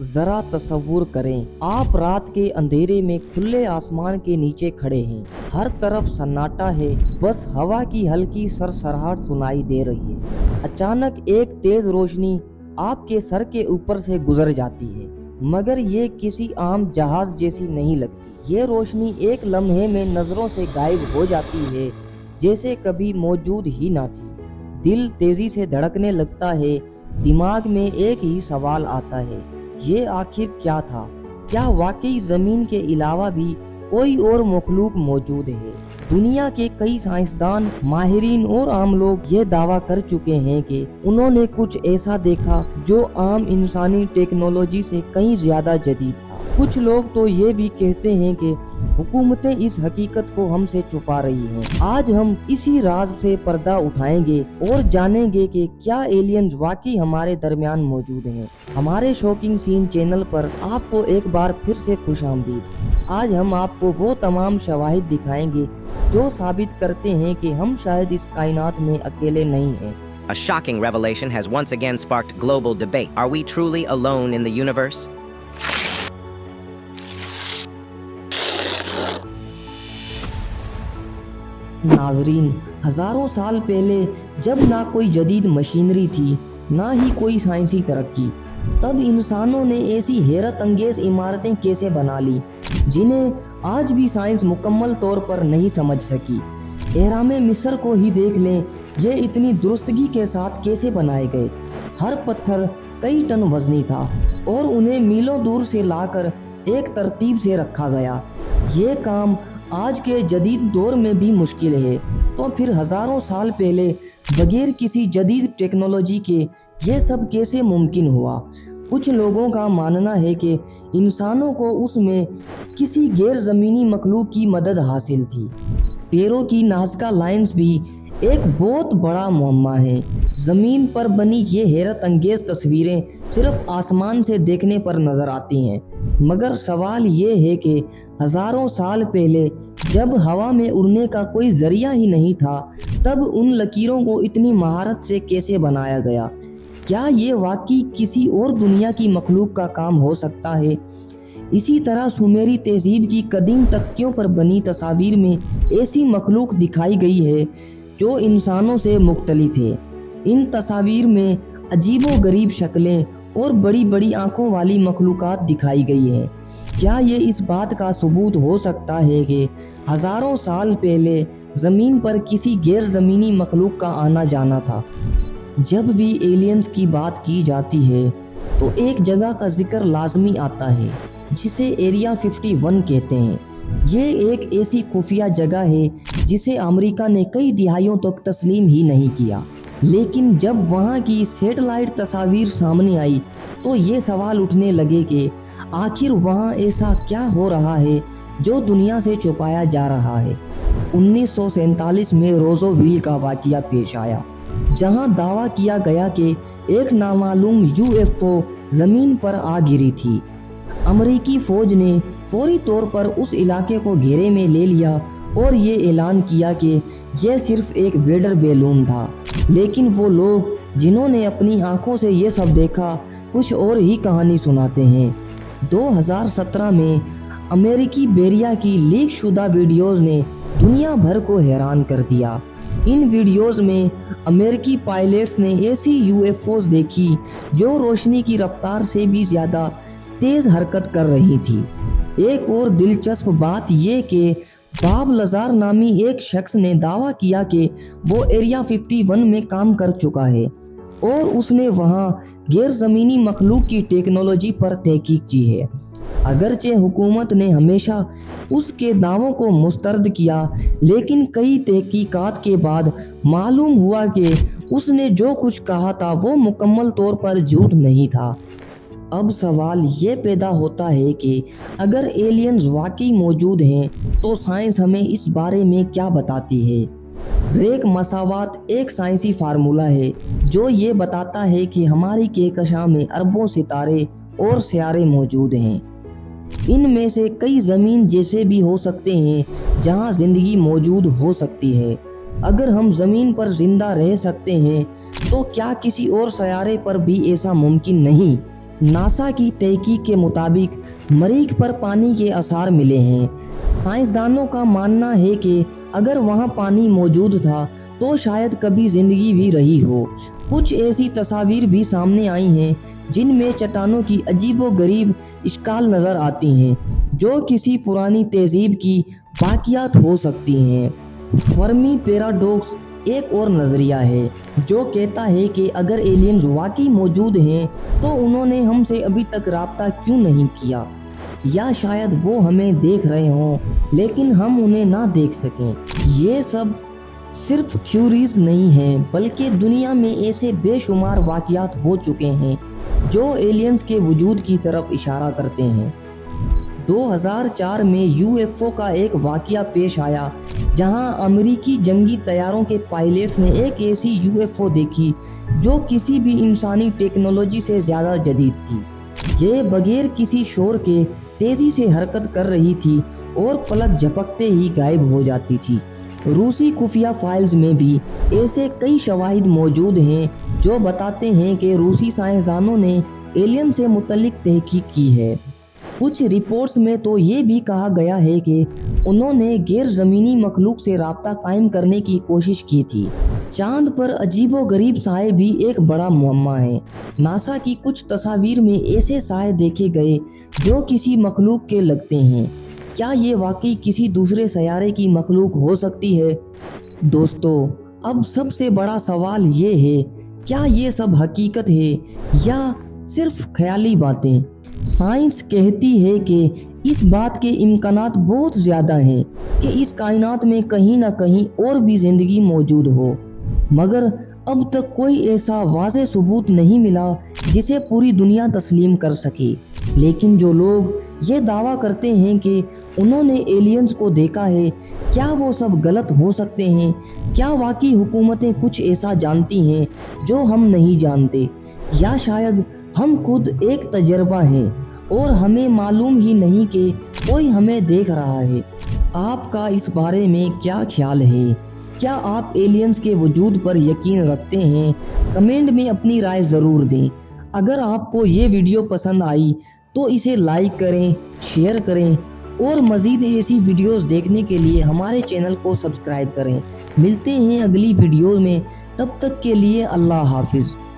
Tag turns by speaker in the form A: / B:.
A: जरा तसव्वुर करें, आप रात के अंधेरे में खुले आसमान के नीचे खड़े हैं। हर तरफ सन्नाटा है, बस हवा की हल्की सरसराहट सुनाई दे रही है। अचानक एक तेज रोशनी आपके सर के ऊपर से गुजर जाती है, मगर ये किसी आम जहाज जैसी नहीं लगती। ये रोशनी एक लम्हे में नजरों से गायब हो जाती है, जैसे कभी मौजूद ही ना थी। दिल तेजी से धड़कने लगता है। दिमाग में एक ही सवाल आता है, ये आखिर क्या था? क्या वाकई जमीन के अलावा भी कोई और मखलूक मौजूद है? दुनिया के कई साइंसदान, माहिरीन और आम लोग ये दावा कर चुके हैं कि उन्होंने कुछ ऐसा देखा जो आम इंसानी टेक्नोलॉजी से कहीं ज्यादा जदीद था। कुछ लोग तो ये भी कहते हैं कि हुकूमतें इस हकीकत को हमसे छुपा रही हैं। आज हम इसी राज से पर्दा उठाएंगे और जानेंगे कि क्या एलियंस वाकई हमारे दरमियान मौजूद हैं। हमारे शॉकिंग सीन चैनल पर आपको एक बार फिर से खुशामदीद। आज हम आपको वो तमाम शवाहिद दिखाएंगे जो साबित करते हैं कि हम शायद इस कायनात में अकेले नहीं हैं।
B: A shocking revelation has once again sparked global debate. Are we truly alone in the universe?
A: नाजरीन, हजारों साल पहले जब ना कोई जदीद मशीनरी थी, ना ही कोई साइंसी तरक्की, तब इंसानों ने ऐसी हैरत अंगेज इमारतें कैसे बना ली जिन्हें आज भी साइंस मुकम्मल तौर पर नहीं समझ सकी। एहरामे मिस्र को ही देख लें, ये इतनी दुरुस्तगी के साथ कैसे बनाए गए। हर पत्थर कई टन वजनी था और उन्हें मीलों दूर से लाकर एक तरतीब से रखा गया। ये काम आज के जदीद दौर में भी मुश्किल है, तो फिर हजारों साल पहले बगैर किसी जदीद टेक्नोलॉजी के ये सब कैसे मुमकिन हुआ? कुछ लोगों का मानना है कि इंसानों को उसमें किसी गैर ज़मीनी मखलूक की मदद हासिल थी। पैरों की नाज़का लाइंस भी एक बहुत बड़ा मुअम्मा है। ज़मीन पर बनी ये हैरत अंगेज तस्वीरें सिर्फ आसमान से देखने पर नज़र आती हैं, मगर सवाल ये है कि हज़ारों साल पहले जब हवा में उड़ने का कोई ज़रिया ही नहीं था, तब उन लकीरों को इतनी महारत से कैसे बनाया गया? क्या ये वाकई किसी और दुनिया की मखलूक का काम हो सकता है? इसी तरह सुमेरी तहजीब की कदीम तख्तियों पर बनी तस्वीर में ऐसी मखलूक दिखाई गई है जो इंसानों से मुख्तलिफ है। इन तस्वीर में अजीबो गरीब शक्लें और बड़ी बड़ी आंखों वाली मखलूकात दिखाई गई हैं। क्या ये इस बात का सबूत हो सकता है कि हज़ारों साल पहले ज़मीन पर किसी गैर ज़मीनी मखलूक का आना जाना था? जब भी एलियंस की बात की जाती है तो एक जगह का जिक्र लाजमी आता है जिसे एरिया 51 कहते हैं। ये एक ऐसी खुफिया जगह है जिसे अमेरिका ने कई दिहाइयों तक तस्लीम ही नहीं किया, लेकिन जब वहाँ की सैटेलाइट तस्वीर सामने आई तो ये सवाल उठने लगे कि आखिर वहाँ ऐसा क्या हो रहा है जो दुनिया से छुपाया जा रहा है। 1947 में रोजोविल का वाकया पेश आया, जहां दावा किया गया कि एक नामालूम यूएफओ ज़मीन पर आ गिरी थी। अमेरिकी फ़ौज ने फौरी तौर पर उस इलाके को घेरे में ले लिया और ये ऐलान किया कि यह सिर्फ एक वेदर बैलून था। लेकिन वो लोग जिन्होंने अपनी आंखों से ये सब देखा कुछ और ही कहानी सुनाते हैं। 2017 में अमेरिकी बेरिया की लीक शुदा वीडियोज़ ने दुनिया भर को हैरान कर दिया। इन वीडियोज़ में अमेरिकी पायलट्स ने ऐसी यूएफओज देखी जो रोशनी की रफ्तार से भी ज़्यादा तेज़ हरकत कर रही थी। एक और दिलचस्प बात ये कि बाब लजार नामी एक शख्स ने दावा किया कि वो एरिया 51 में काम कर चुका है और उसने वहाँ गैर ज़मीनी मखलूक की टेक्नोलॉजी पर तहकीक की है। अगरचे हुकूमत ने हमेशा उसके दावों को मुस्तरद किया, लेकिन कई तहकीकात के बाद मालूम हुआ कि उसने जो कुछ कहा था वो मुकम्मल तौर पर झूठ नहीं था। अब सवाल ये पैदा होता है कि अगर एलियंस वाकई मौजूद हैं तो साइंस हमें इस बारे में क्या बताती है। रेक मसावात एक साइंसी फार्मूला है जो ये बताता है कि हमारी कहकशां में अरबों सितारे और सियारे मौजूद हैं। इनमें से कई ज़मीन जैसे भी हो सकते हैं जहां ज़िंदगी मौजूद हो सकती है। अगर हम ज़मीन पर ज़िंदा रह सकते हैं तो क्या किसी और सयारे पर भी ऐसा मुमकिन नहीं? नासा की तहकीक के मुताबिक मरीख पर पानी के आसार मिले हैं। साइंसदानों का मानना है कि अगर वहाँ पानी मौजूद था तो शायद कभी ज़िंदगी भी रही हो। कुछ ऐसी तस्वीर भी सामने आई हैं जिनमें चट्टानों की अजीबोगरीब इश्काल नज़र आती हैं, जो किसी पुरानी तहजीब की बाकियात हो सकती हैं। फर्मी पैराडॉक्स एक और नज़रिया है जो कहता है कि अगर एलियंस वाकई मौजूद हैं तो उन्होंने हमसे अभी तक राब्ता क्यों नहीं किया, या शायद वो हमें देख रहे हों लेकिन हम उन्हें ना देख सकें। ये सब सिर्फ थ्योरीज नहीं हैं, बल्कि दुनिया में ऐसे बेशुमार वाक़यात हो चुके हैं जो एलियंस के वजूद की तरफ इशारा करते हैं। 2004 में यूएफओ का एक वाक़या पेश आया जहां अमेरिकी जंगी तैयारों के पायलट्स ने एक ऐसी यूएफओ देखी जो किसी भी इंसानी टेक्नोलॉजी से ज़्यादा जदीद थी। ये बगैर किसी शोर के तेज़ी से हरकत कर रही थी और पलक झपकते ही गायब हो जाती थी। रूसी खुफिया फाइल्स में भी ऐसे कई शवाहिद मौजूद हैं जो बताते हैं कि रूसी साइंसदानों ने एलियन से मुतल्लिक तहकीक की है। कुछ रिपोर्ट्स में तो ये भी कहा गया है कि उन्होंने गैर ज़मीनी मखलूक से राब्ता कायम करने की कोशिश की थी। चांद पर अजीबोगरीब साए भी एक बड़ा मुअम्मा है। नासा की कुछ तस्वीर में ऐसे साए देखे गए जो किसी मखलूक के लगते हैं। क्या ये वाकई किसी दूसरे सयारे की मखलूक हो सकती है? दोस्तों, अब सबसे बड़ा सवाल ये है, क्या ये सब हकीकत है या सिर्फ ख्याली बातें? साइंस कहती है कि इस बात के इम्कानात बहुत ज़्यादा हैं कि इस कायनात में कहीं ना कहीं और भी ज़िंदगी मौजूद हो, मगर अब तक कोई ऐसा वाज़ेह सबूत नहीं मिला जिसे पूरी दुनिया तस्लीम कर सके। लेकिन जो लोग ये दावा करते हैं कि उन्होंने एलियंस को देखा है, क्या वो सब गलत हो सकते हैं? क्या वाकई हुकूमतें कुछ ऐसा जानती हैं जो हम नहीं जानते, या शायद हम खुद एक तजर्बा हैं और हमें मालूम ही नहीं कि कोई हमें देख रहा है? आपका इस बारे में क्या ख्याल है? क्या आप एलियंस के वजूद पर यकीन रखते हैं? कमेंट में अपनी राय ज़रूर दें। अगर आपको ये वीडियो पसंद आई तो इसे लाइक करें, शेयर करें और मज़ीद ऐसी वीडियोस देखने के लिए हमारे चैनल को सब्सक्राइब करें। मिलते हैं अगली वीडियो में, तब तक के लिए अल्लाह हाफिज़।